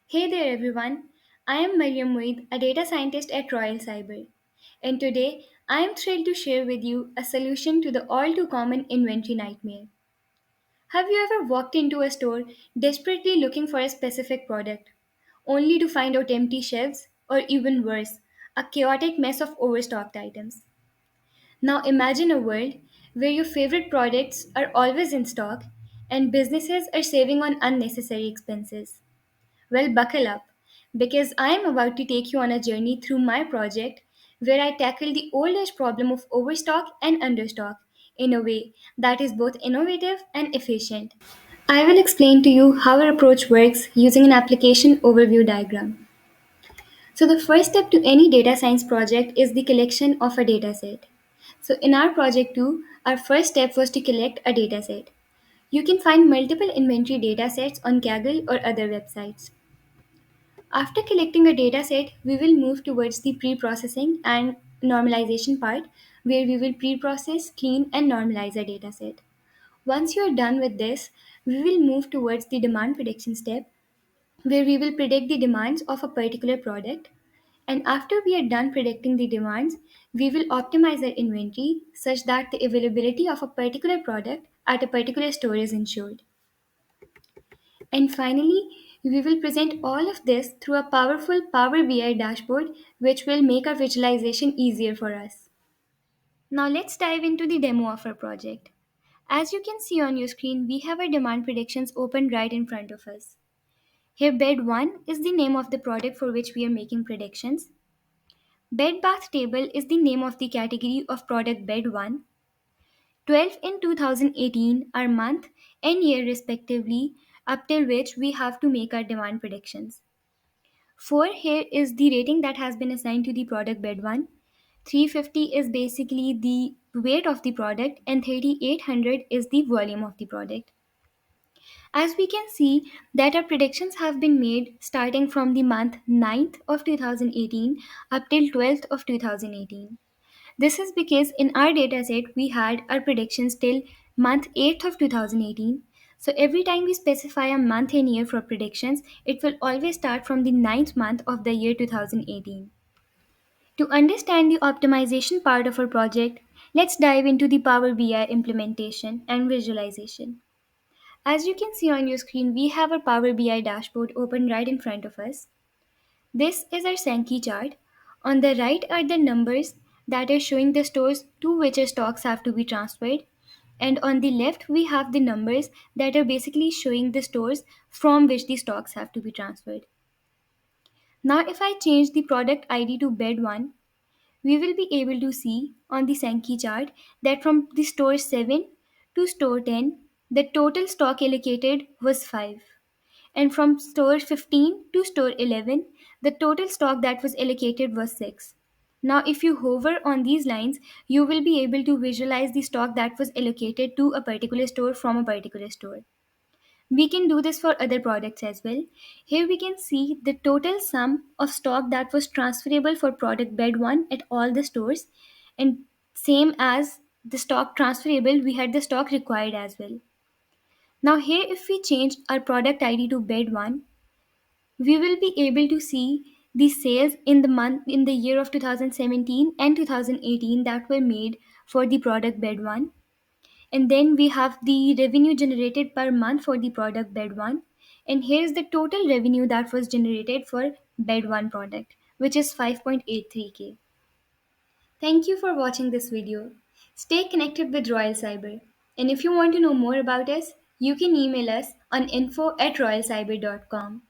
Hey there everyone, I am Mariam Muid, a data scientist at Royal Cyber. And today I am thrilled to share with you a solution to the all too common inventory nightmare. Have you ever walked into a store desperately looking for a specific product, only to find out empty shelves, or even worse, a chaotic mess of overstocked items? Now imagine a world where your favorite products are always in stock and businesses are saving on unnecessary expenses. Well, buckle up because I am about to take you on a journey through my project where I tackle the old age problem of overstock and understock in a way that is both innovative and efficient. I will explain to you how our approach works using an application overview diagram. So, the first step to any data science project is the collection of a dataset. So, in our project 2, our first step was to collect a dataset. You can find multiple inventory datasets on Kaggle or other websites. After collecting a dataset, we will move towards the pre-processing and normalization part where we will pre-process, clean and normalize a dataset. Once you are done with this, we will move towards the demand prediction step where we will predict the demands of a particular product. And after we are done predicting the demands, we will optimize our inventory such that the availability of a particular product at a particular store is ensured. And finally, we will present all of this through a powerful Power BI dashboard, which will make our visualization easier for us. Now, let's dive into the demo of our project. As you can see on your screen, we have our demand predictions open right in front of us. Here, bed 1 is the name of the product for which we are making predictions. Bed bath table is the name of the category of product bed 1. 12 in 2018 are month and year respectively, up till which we have to make our demand predictions. 4 here is the rating that has been assigned to the product bed 1. 350 is basically the weight of the product and 3800 is the volume of the product. As we can see that our predictions have been made starting from the month 9th of 2018 up till 12th of 2018. This is because in our dataset we had our predictions till month 8th of 2018. So every time we specify a month and year for predictions, it will always start from the ninth month of the year 2018. To understand the optimization part of our project, let's dive into the Power BI implementation and visualization. As you can see on your screen, we have our Power BI dashboard open right in front of us. This is our Sankey chart. On the right are the numbers that are showing the stores to which our stocks have to be transferred. And on the left, we have the numbers that are basically showing the stores from which the stocks have to be transferred. Now, if I change the product ID to bed 1, we will be able to see on the Sankey chart that from the store 7 to store 10, the total stock allocated was 5. And from store 15 to store 11, the total stock that was allocated was 6. Now, if you hover on these lines, you will be able to visualize the stock that was allocated to a particular store from a particular store. We can do this for other products as well. Here we can see the total sum of stock that was transferable for product bed 1 at all the stores, and same as the stock transferable, we had the stock required as well. Now here if we change our product ID to bed 1, we will be able to see the sales in the year of 2017 and 2018 that were made for the product bed 1. And then we have the revenue generated per month for the product bed 1. And here's the total revenue that was generated for bed 1 product, which is 5.83k. Thank you for watching this video. Stay connected with Royal Cyber. And if you want to know more about us, you can email us on info@royalcyber.com.